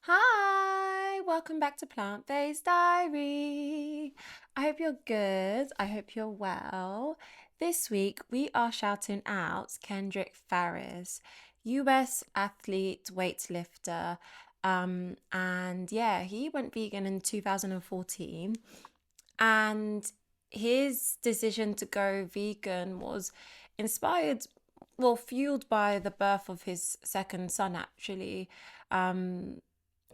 Hi, welcome back to Plant Based Diary. I hope you're good. I hope you're well. This week we are shouting out Kendrick Farris, US athlete, weightlifter. And yeah, he went vegan in 2014. And his decision to go vegan was inspired, well, fueled by the birth of his second son, actually. Um,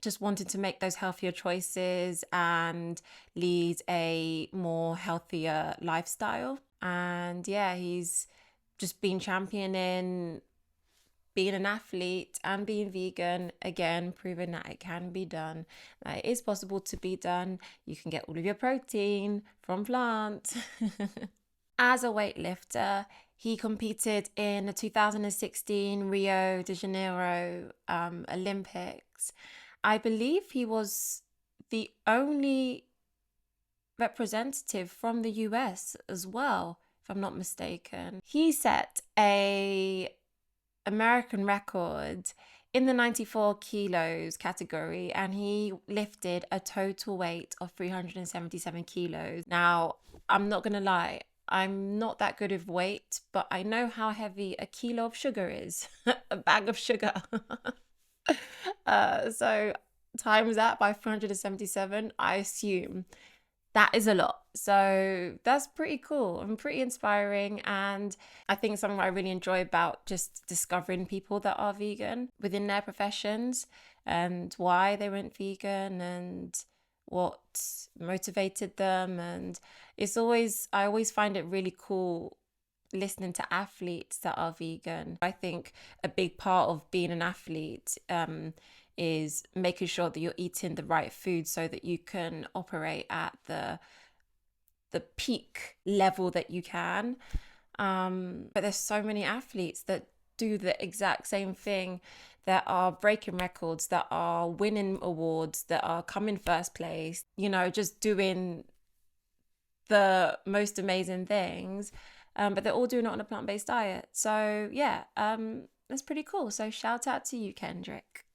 just wanted to make those healthier choices and lead a more healthier lifestyle. And yeah, he's just been championing being an athlete and being vegan, again, proving that it can be done. That it is possible to be done. You can get all of your protein from plants. As a weightlifter, he competed in the 2016 Rio de Janeiro Olympics. I believe he was the only representative from the US as well, if I'm not mistaken. He set a American record in the 94 kilos category, and he lifted a total weight of 377 kilos. Now, I'm not gonna lie, I'm not that good with weight, but I know how heavy a kilo of sugar is, a bag of sugar. So times that by 377, I assume that is a lot. So that's pretty cool and pretty inspiring. And I think something I really enjoy about just discovering people that are vegan within their professions and why they went vegan and what motivated them. And I always find it really cool listening to athletes that are vegan. I think a big part of being an athlete is making sure that you're eating the right food so that you can operate at the peak level that you can. But there's so many athletes that do the exact same thing, that are breaking records, that are winning awards, that are coming first place, just doing the most amazing things. But they're all doing it on a plant-based diet. So yeah, that's pretty cool. So shout out to you, Kendrick.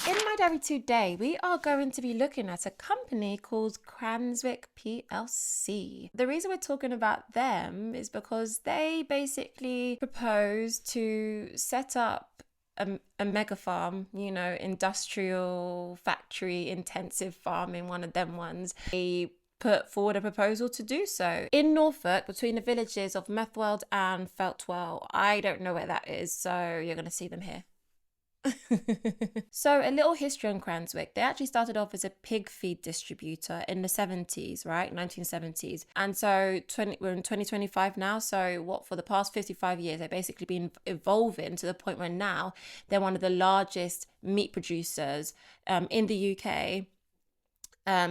In my diary today, we are going to be looking at a company called Cranswick PLC. The reason we're talking about them is because they basically propose to set up a mega farm, industrial factory intensive farming, one of them ones. They put forward a proposal to do so in Norfolk, between the villages of Methweld and Feltwell. I don't know where that is, so you're going to see them here. So a little history on Cranswick. They actually started off as a pig feed distributor in the 70s, right? 1970s. And so we're in 2025 now. So for the past 55 years, they've basically been evolving to the point where now they're one of the largest meat producers in the UK.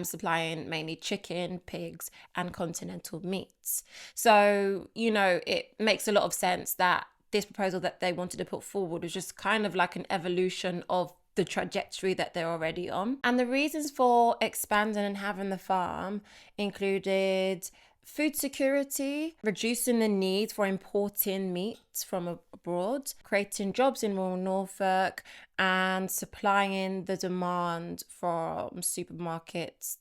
Supplying mainly chicken, pigs, and continental meats. So, it makes a lot of sense that this proposal that they wanted to put forward was just kind of like an evolution of the trajectory that they're already on. And the reasons for expanding and having the farm included food security, reducing the need for importing meat from abroad, creating jobs in rural Norfolk, and supplying the demand from supermarkets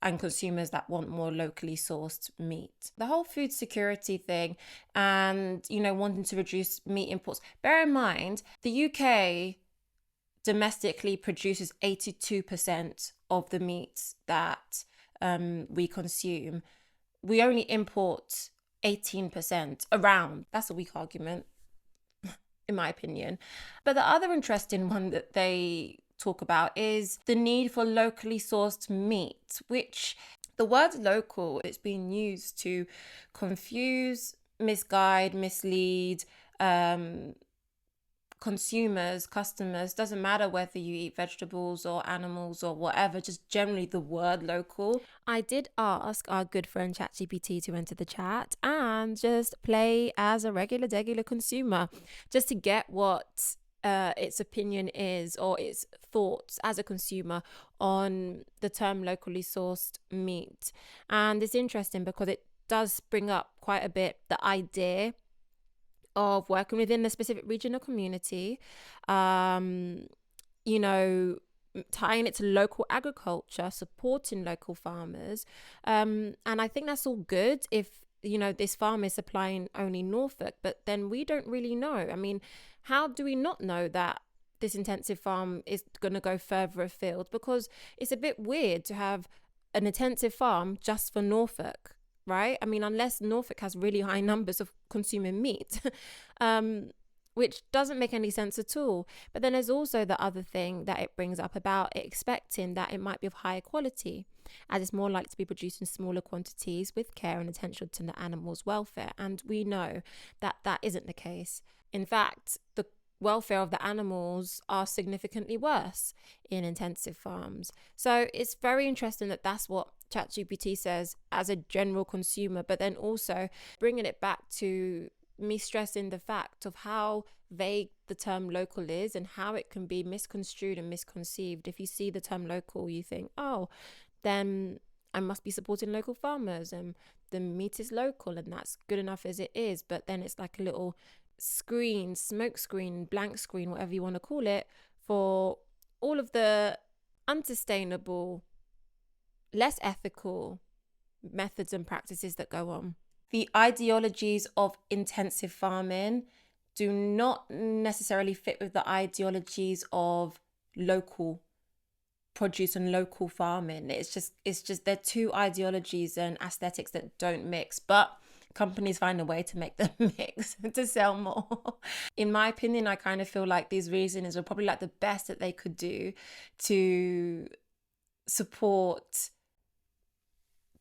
and consumers that want more locally sourced meat. The whole food security thing and, wanting to reduce meat imports. Bear in mind, the UK domestically produces 82% of the meat that we consume. We only import 18% around. That's a weak argument, in my opinion. But the other interesting one that they talk about is the need for locally sourced meat, which the word local is being used to confuse, misguide, mislead consumers, customers. Doesn't matter whether you eat vegetables or animals or whatever, just generally the word local. I did ask our good friend ChatGPT to enter the chat and just play as a regular consumer, just to get what its opinion is, or its thoughts as a consumer on the term locally sourced meat. And it's interesting because it does bring up quite a bit the idea of working within a specific region or community, tying it to local agriculture, supporting local farmers. And I think that's all good if, this farm is supplying only Norfolk, but then we don't really know. I mean, how do we not know that this intensive farm is going to go further afield? Because it's a bit weird to have an intensive farm just for Norfolk, right? I mean, unless Norfolk has really high numbers of consuming meat, which doesn't make any sense at all. But then there's also the other thing that it brings up about expecting that it might be of higher quality, as it's more likely to be produced in smaller quantities with care and attention to the animal's welfare. And we know that that isn't the case. In fact, the welfare of the animals are significantly worse in intensive farms. So it's very interesting that that's what ChatGPT says as a general consumer, but then also bringing it back to me stressing the fact of how vague the term local is and how it can be misconstrued and misconceived. If you see the term local, you think, oh, then I must be supporting local farmers and the meat is local and that's good enough as it is. But then it's like a little screen, smoke screen, blank screen, whatever you want to call it, for all of the unsustainable, less ethical methods and practices that go on. The ideologies of intensive farming do not necessarily fit with the ideologies of local produce and local farming. It's just they're two ideologies and aesthetics that don't mix, but companies find a way to make them mix to sell more. In my opinion, I kind of feel like these reasonings are probably like the best that they could do to support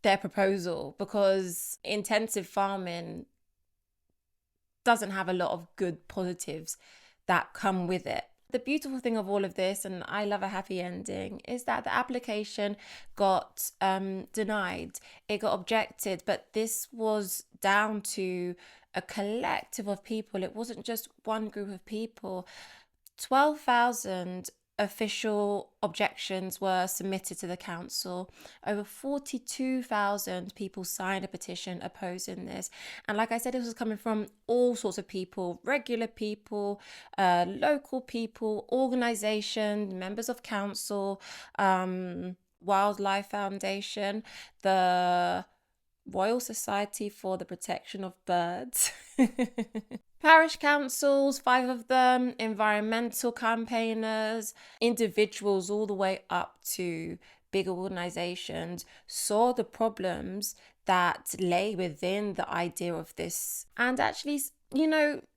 their proposal, because intensive farming doesn't have a lot of good positives that come with it. The beautiful thing of all of this, and I love a happy ending, is that the application got denied. It got objected, but this was down to a collective of people. It wasn't just one group of people. 12,000 official objections were submitted to the council. Over 42,000 people signed a petition opposing this. And like I said, this was coming from all sorts of people, regular people, local people, organizations, members of council, Wildlife Foundation, the Royal Society for the Protection of Birds, parish councils, 5 of them, environmental campaigners, individuals all the way up to big organizations saw the problems that lay within the idea of this and actually,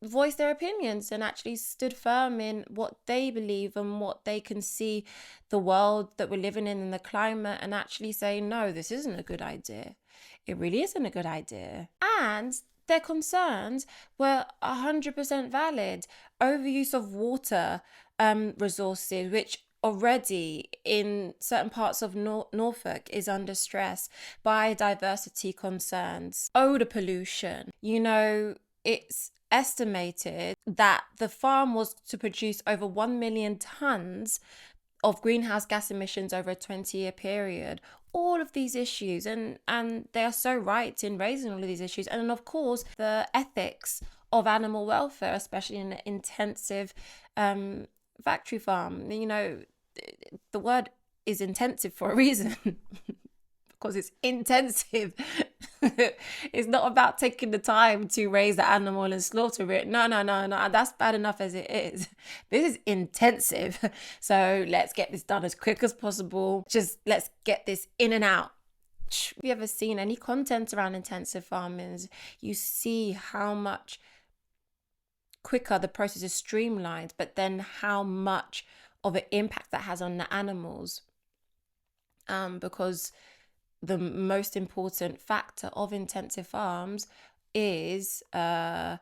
voiced their opinions and actually stood firm in what they believe and what they can see the world that we're living in and the climate, and actually say, no, this isn't a good idea. It really isn't a good idea. And their concerns were 100% valid. Overuse of water resources, which already in certain parts of Norfolk is under stress, biodiversity concerns, odor pollution. It's estimated that the farm was to produce over 1 million tons of greenhouse gas emissions over a 20-year period. All of these issues, and they are so right in raising all of these issues. And of course, the ethics of animal welfare, especially in an intensive factory farm. The word is intensive for a reason. Because it's intensive. It's not about taking the time to raise the animal and slaughter it. No. That's bad enough as it is. This is intensive. So let's get this done as quick as possible. Just let's get this in and out. Have you ever seen any content around intensive farming? You see how much quicker the process is streamlined, but then how much of an impact that has on the animals. Because the most important factor of intensive farms is the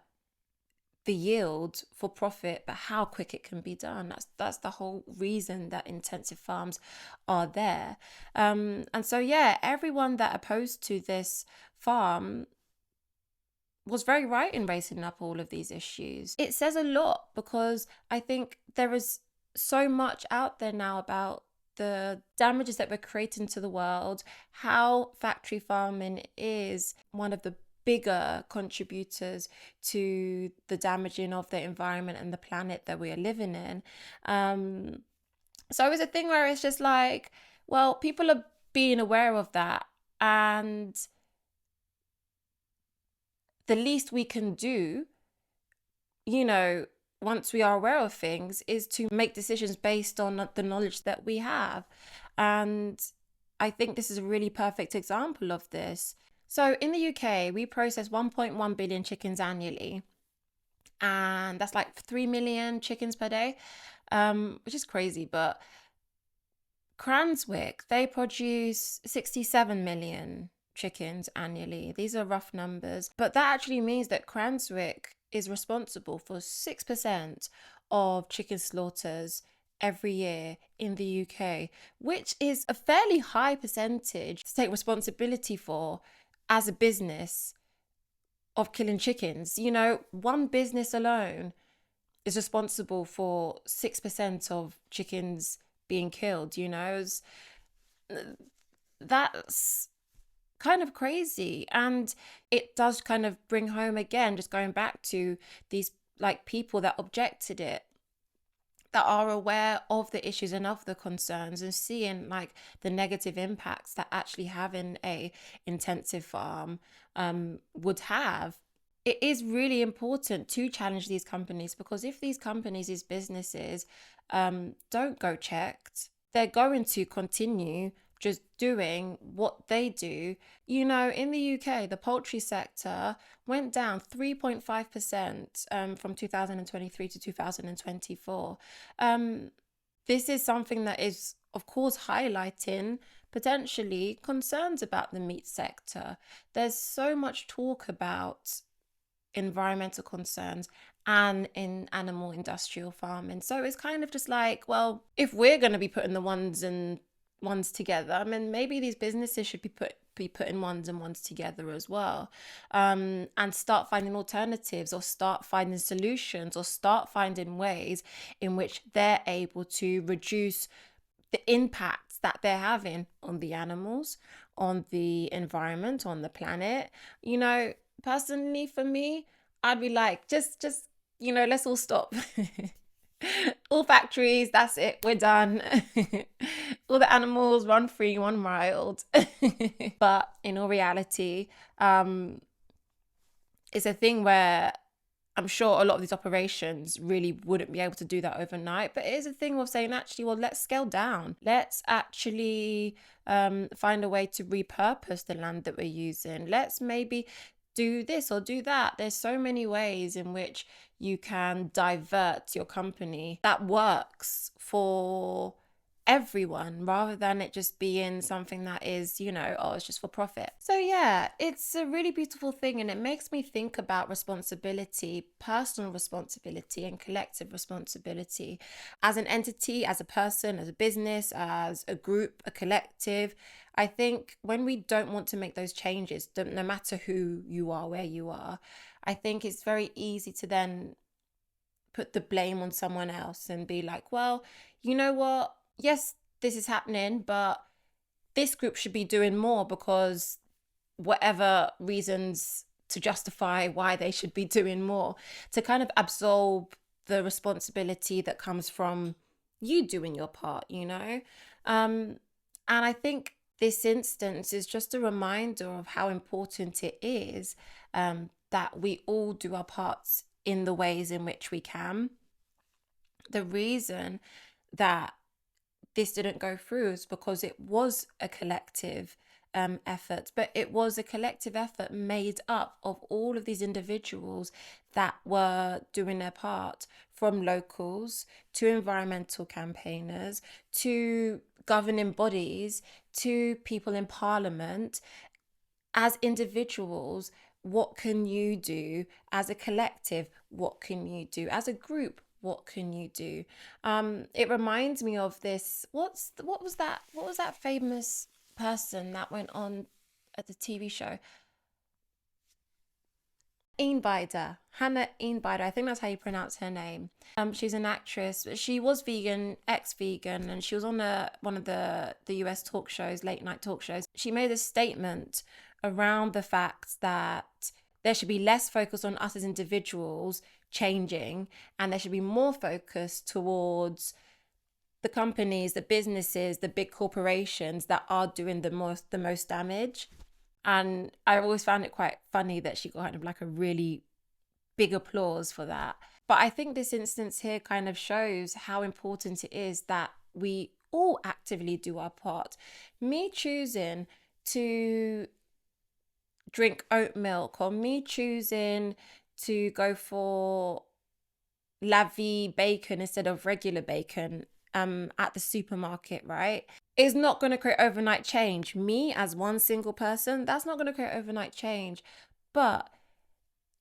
yield for profit, but how quick it can be done. That's the whole reason that intensive farms are there. And so, everyone that opposed to this farm was very right in raising up all of these issues. It says a lot, because I think there is so much out there now about the damages that we're creating to the world, how factory farming is one of the bigger contributors to the damaging of the environment and the planet that we are living in. So it's a thing where it's just like, well, people are being aware of that. And the least we can do, you know, once we are aware of things, is to make decisions based on the knowledge that we have. And I think this is a really perfect example of this. So in the UK, we process 1.1 billion chickens annually. And that's like 3 million chickens per day, which is crazy. But Cranswick, they produce 67 million chickens annually. These are rough numbers, but that actually means that Cranswick is responsible for 6% of chicken slaughters every year in the UK, which is a fairly high percentage to take responsibility for as a business of killing chickens. You know, one business alone is responsible for 6% of chickens being killed, you know. That's kind of crazy. And it does kind of bring home again, just going back to these like people that objected it, that are aware of the issues and of the concerns, and seeing like the negative impacts that actually having a intensive farm would have. It is really important to challenge these companies, because if these companies, these businesses, don't go checked, they're going to continue just doing what they do. You know, in the UK, the poultry sector went down 3.5% from 2023 to 2024. This is something that is, of course, highlighting potentially concerns about the meat sector. There's so much talk about environmental concerns and in animal industrial farming. So it's kind of just like, well, if we're going to be putting the ones together, I mean, maybe these businesses should be putting ones and ones together as well, and start finding alternatives, or start finding solutions, or start finding ways in which they're able to reduce the impacts that they're having on the animals, on the environment, on the planet. You know, personally for me, I'd be like, just let's all stop. All factories, that's it, we're done. All the animals run free, run wild. But in all reality, it's a thing where I'm sure a lot of these operations really wouldn't be able to do that overnight. But it is a thing of saying, actually, well, let's scale down. Let's actually find a way to repurpose the land that we're using. Let's maybe do this or do that. There's so many ways in which you can divert your company that works for everyone, rather than it just being something that is, oh, it's just for profit. So yeah, it's a really beautiful thing, and it makes me think about responsibility, personal responsibility and collective responsibility, as an entity, as a person, as a business, as a group, a collective. I think when we don't want to make those changes, no matter who you are, where you are, I think it's very easy to then put the blame on someone else and be like, well, you know what? Yes, this is happening, but this group should be doing more, because whatever reasons to justify why they should be doing more, to kind of absolve the responsibility that comes from you doing your part, you know? And I think this instance is just a reminder of how important it is that we all do our parts in the ways in which we can. The reason that this didn't go through is because it was a collective effort, but it was a collective effort made up of all of these individuals that were doing their part, from locals to environmental campaigners to governing bodies to people in parliament. As individuals, what can you do? As a collective, what can you do? As a group, what can you do? It reminds me of this. What was that? What was that famous person that went on at the TV show? Hannah Einbider, I think that's how you pronounce her name. She's an actress. She was vegan, ex-vegan, and she was on one of the US talk shows, late night talk shows. She made a statement around the fact that there should be less focus on us as individuals changing, and there should be more focus towards the companies, the businesses, the big corporations that are doing the most damage. And I always found it quite funny that she got kind of like a really big applause for that. But I think this instance here kind of shows how important it is that we all actively do our part. Me choosing to drink oat milk, or me choosing to go for La Vie bacon instead of regular bacon at the supermarket, right, is not going to create overnight change. Me as one single person, that's not going to create overnight change. But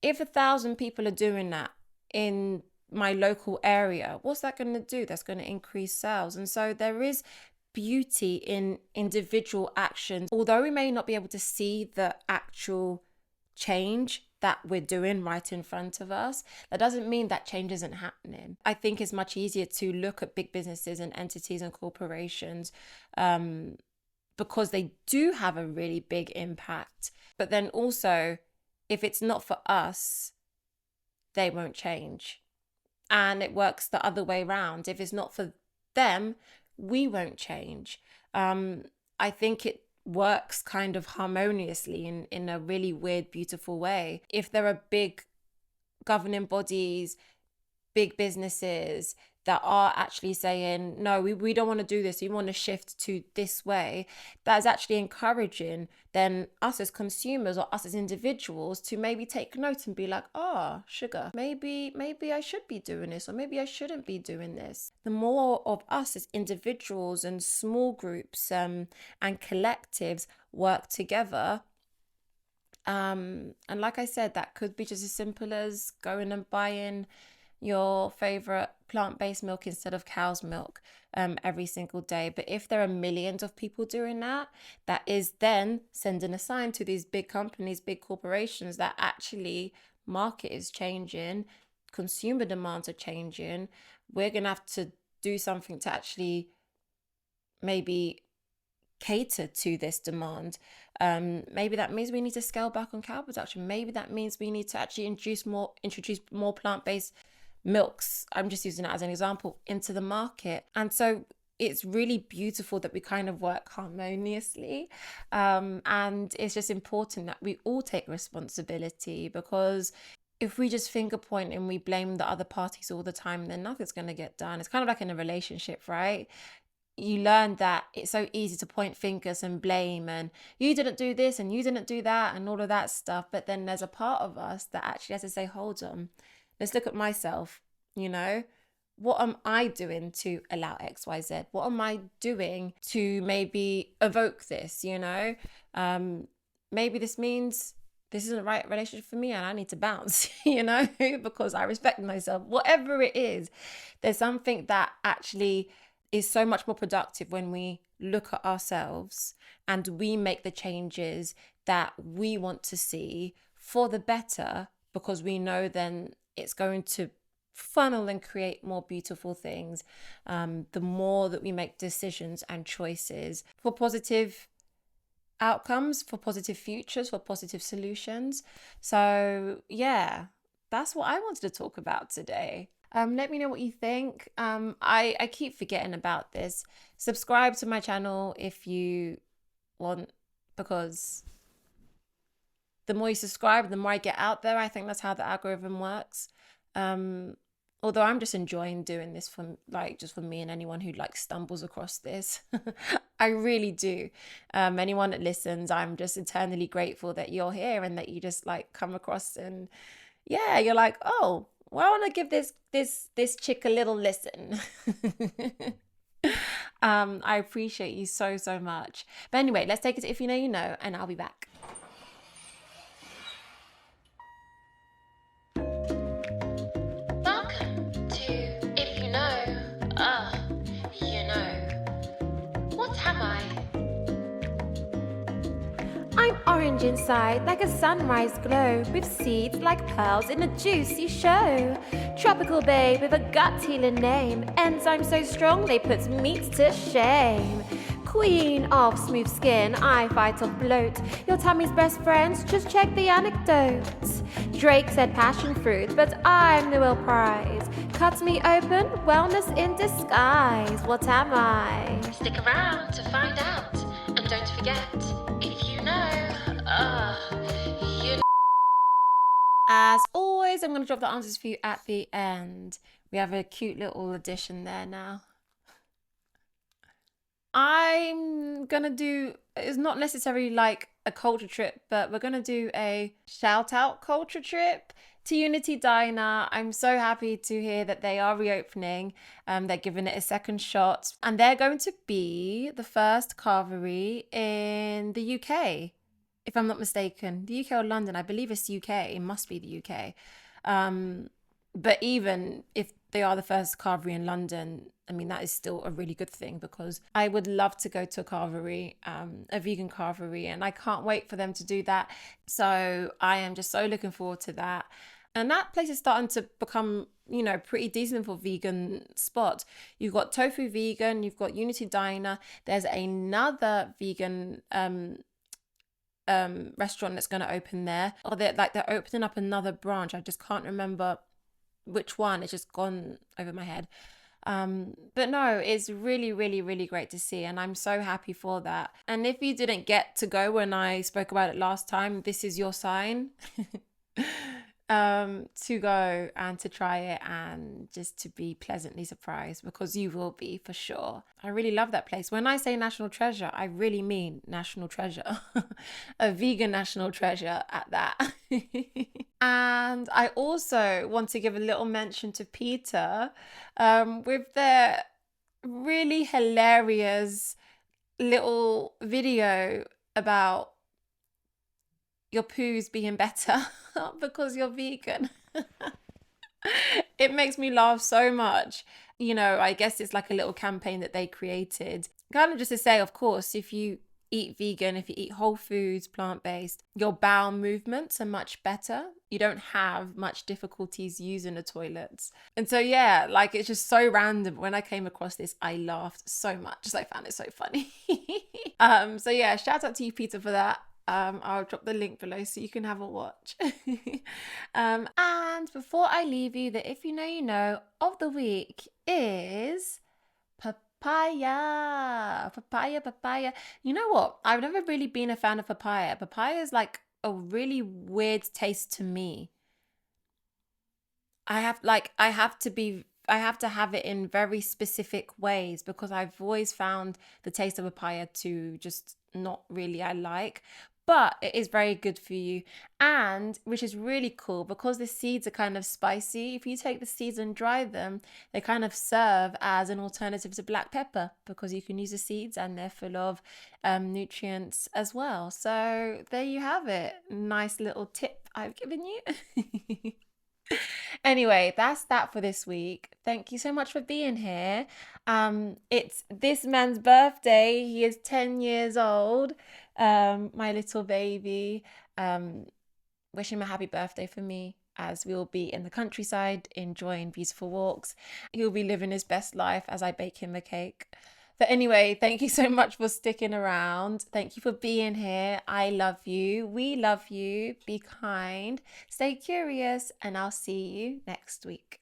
if 1,000 people are doing that in my local area, what's that going to do? That's going to increase sales. And so there is beauty in individual actions. Although we may not be able to see the actual change that we're doing right in front of us, that doesn't mean that change isn't happening. I think it's much easier to look at big businesses and entities and corporations because they do have a really big impact. But then also, if it's not for us, they won't change. And it works the other way around. If it's not for them, we won't change. I think it works kind of harmoniously in a really weird, beautiful way. If there are big governing bodies, big businesses that are actually saying, no, we don't want to do this, we want to shift to this way, that is actually encouraging then us as consumers or us as individuals to maybe take note and be like, sugar, maybe I should be doing this, or maybe I shouldn't be doing this. The more of us as individuals and small groups and collectives work together, and like I said, that could be just as simple as going and buying your favorite plant-based milk instead of cow's milk every single day. But if there are millions of people doing that, that is then sending a sign to these big companies, big corporations, that actually market is changing, consumer demands are changing. We're going to have to do something to actually maybe cater to this demand. Maybe that means we need to scale back on cow production. Maybe that means we need to actually introduce more plant-based milks, I'm just using it as an example, into the market. And so it's really beautiful that we kind of work harmoniously. And it's just important that we all take responsibility, because if we just finger point and we blame the other parties all the time, then nothing's going to get done. It's kind of like in a relationship, right? You learn that it's so easy to point fingers and blame, and you didn't do this and you didn't do that and all of that stuff. But then there's a part of us that actually has to say, hold on, let's look at myself, what am I doing to allow XYZ? What am I doing to maybe evoke this, Maybe this means this isn't the right relationship for me and I need to bounce, because I respect myself. Whatever it is, there's something that actually is so much more productive when we look at ourselves and we make the changes that we want to see for the better, because we know then it's going to funnel and create more beautiful things. The more that we make decisions and choices for positive outcomes, for positive futures, for positive solutions. So yeah, that's what I wanted to talk about today. Let me know what you think. I keep forgetting about this. Subscribe to my channel if you want, because the more you subscribe, the more I get out there. I think that's how the algorithm works. Although I'm just enjoying doing this just for me and anyone who stumbles across this. I really do. Anyone that listens, I'm just eternally grateful that you're here and that you just come across, and yeah, you're like, oh, well, I want to give this chick a little listen. I appreciate you so much. But anyway, let's take it to If You Know, You Know, and I'll be back. I'm orange inside, like a sunrise glow, with seeds like pearls in a juicy show. Tropical babe with a gut-healing name, enzymes so strong they put meats to shame. Queen of smooth skin, I fight off bloat. Your tummy's best friends, just check the anecdotes. Drake said passion fruit, but I'm the real prize. Cut me open, wellness in disguise. What am I? Stick around to find out. And don't forget, if you know, you know. As always, I'm going to drop the answers for you at the end. We have a cute little addition there now. I'm going to do, it's not necessarily like a culture trip, but we're going to do a shout out culture trip to Unity Diner. I'm so happy to hear that they are reopening. They're giving it a second shot, and they're going to be the first carvery in the UK, if I'm not mistaken. The UK or London, I believe it's UK. It must be the UK. But even if they are the first carvery in London, I mean, that is still a really good thing, because I would love to go to a carvery, a vegan carvery, and I can't wait for them to do that. So I am just so looking forward to that. And that place is starting to become, you know, pretty decent for vegan spot. You've got Tofu Vegan, you've got Unity Diner. There's another vegan restaurant that's going to open there. Or they're opening up another branch. I just can't remember which one. It's just gone over my head. But no, it's really, really, really great to see, and I'm so happy for that. And if you didn't get to go when I spoke about it last time, this is your sign to go and to try it, and just to be pleasantly surprised, because you will be for sure. I really love that place. When I say national treasure, I really mean national treasure. A vegan national treasure at that. And I also want to give a little mention to PETA with their really hilarious little video about your poos being better because you're vegan. It makes me laugh so much. You know, I guess it's like a little campaign that they created. Kind of just to say, of course, if you eat vegan, if you eat whole foods, plant-based, your bowel movements are much better. You don't have much difficulties using the toilets. And so, yeah, like, it's just so random. When I came across this, I laughed so much. I found it so funny. So yeah, shout out to you, PETA, for that. I'll drop the link below so you can have a watch. And before I leave you, the if you know, you know of the week is papaya. Papaya. You know what? I've never really been a fan of papaya. Papaya is like a really weird taste to me. I have to have it in very specific ways, because I've always found the taste of papaya to just not really I like. But it is very good for you, and which is really cool, because the seeds are kind of spicy. If you take the seeds and dry them, they kind of serve as an alternative to black pepper, because you can use the seeds and they're full of nutrients as well. So there you have it. Nice little tip I've given you. Anyway, that's that for this week. Thank you so much for being here. It's this man's birthday. He is 10 years old. My little baby. Wish him a happy birthday for me, as we'll be in the countryside enjoying beautiful walks. He'll be living his best life as I bake him a cake. But anyway, thank you so much for sticking around. Thank you for being here. I love you. We love you. Be kind. Stay curious. And I'll see you next week.